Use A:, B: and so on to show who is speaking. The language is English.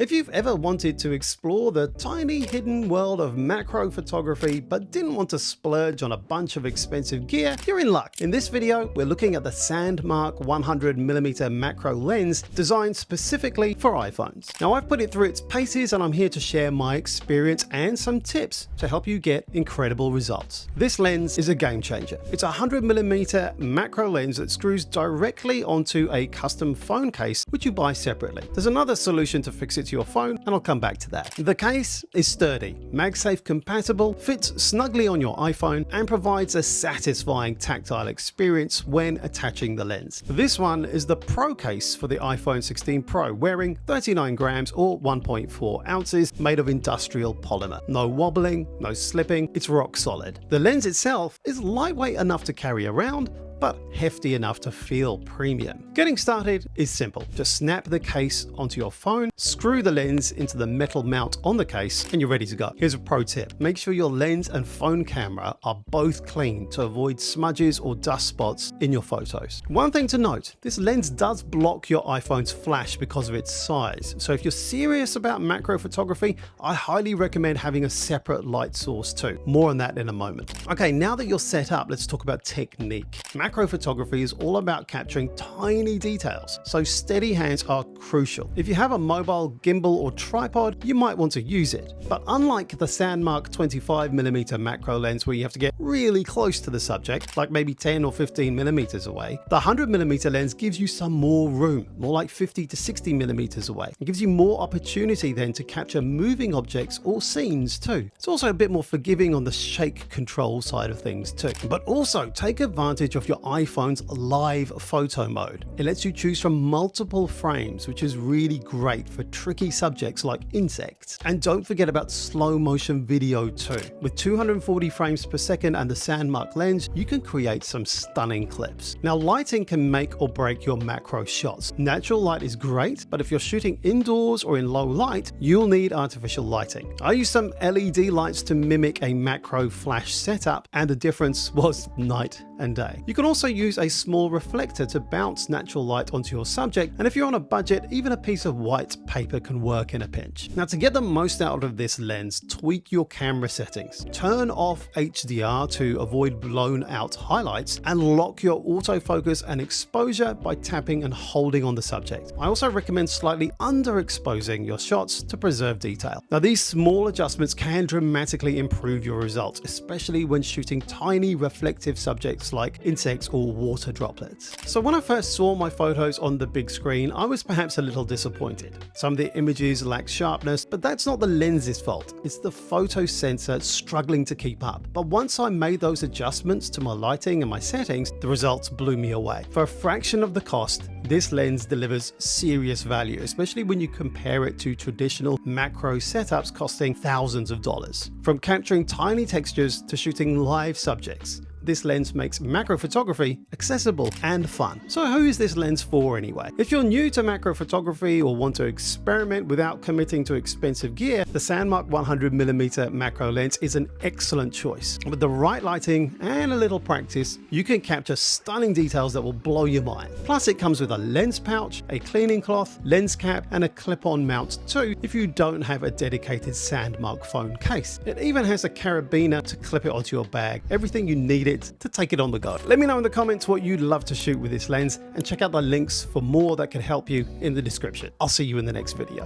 A: If you've ever wanted to explore the tiny hidden world of macro photography but didn't want to splurge on a bunch of expensive gear, you're in luck. In this video, we're looking at the Sandmarc 100mm macro lens designed specifically for iPhones. Now I've put it through its paces and I'm here to share my experience and some tips to help you get incredible results. This lens is a game changer. It's a 100mm macro lens that screws directly onto a custom phone case which you buy separately. There's another solution to fix it to your phone and I'll come back to that. The case is sturdy, MagSafe compatible, fits snugly on your iPhone and provides a satisfying tactile experience when attaching the lens. This one is the Pro case for the iPhone 16 Pro, weighing 39 grams or 1.4 ounces, made of industrial polymer. No wobbling, no slipping, it's rock solid. The lens itself is lightweight enough to carry around, but hefty enough to feel premium. Getting started is simple. Just snap the case onto your phone, screw the lens into the metal mount on the case, and you're ready to go. Here's a pro tip. Make sure your lens and phone camera are both clean to avoid smudges or dust spots in your photos. One thing to note, this lens does block your iPhone's flash because of its size. So if you're serious about macro photography, I highly recommend having a separate light source too. More on that in a moment. Okay, now that you're set up, let's talk about technique. Macro photography is all about capturing tiny details, so steady hands are crucial. If you have a mobile gimbal or tripod, you might want to use it. But unlike the Sandmarc 25mm macro lens where you have to get really close to the subject, like maybe 10 or 15 millimeters away, the 100mm lens gives you some more room, more like 50 to 60 millimeters away. It gives you more opportunity then to capture moving objects or scenes too. It's also a bit more forgiving on the shake control side of things too. But also take advantage of your iPhone's live photo mode. It lets you choose from multiple frames, which is really great for tricky subjects like insects. And don't forget about slow motion video too. With 240 frames per second and the Sandmarc lens, you can create some stunning clips. Now lighting can make or break your macro shots. Natural light is great, but if you're shooting indoors or in low light, you'll need artificial lighting. I used some LED lights to mimic a macro flash setup, and the difference was night and day. You can also use a small reflector to bounce natural light onto your subject, and if you're on a budget, even a piece of white paper can work in a pinch. Now to get the most out of this lens, tweak your camera settings. Turn off HDR to avoid blown out highlights, and lock your autofocus and exposure by tapping and holding on the subject. I also recommend slightly underexposing your shots to preserve detail. Now these small adjustments can dramatically improve your results, especially when shooting tiny reflective subjects like insects or water droplets. So when I first saw my photos on the big screen, I was perhaps a little disappointed. Some of the images lack sharpness, but that's not the lens's fault. It's the photo sensor struggling to keep up. But once I made those adjustments to my lighting and my settings, the results blew me away. For a fraction of the cost, this lens delivers serious value, especially when you compare it to traditional macro setups costing thousands of dollars. From capturing tiny textures to shooting live subjects, this lens makes macro photography accessible and fun. So who is this lens for anyway? If you're new to macro photography or want to experiment without committing to expensive gear, the Sandmarc 100mm macro lens is an excellent choice. With the right lighting and a little practice, you can capture stunning details that will blow your mind. Plus it comes with a lens pouch, a cleaning cloth, lens cap, and a clip-on mount too if you don't have a dedicated Sandmarc phone case. It even has a carabiner to clip it onto your bag. Everything you need it to take it on the go. Let me know in the comments what you'd love to shoot with this lens, and check out the links for more that can help you in the description. I'll see you in the next video.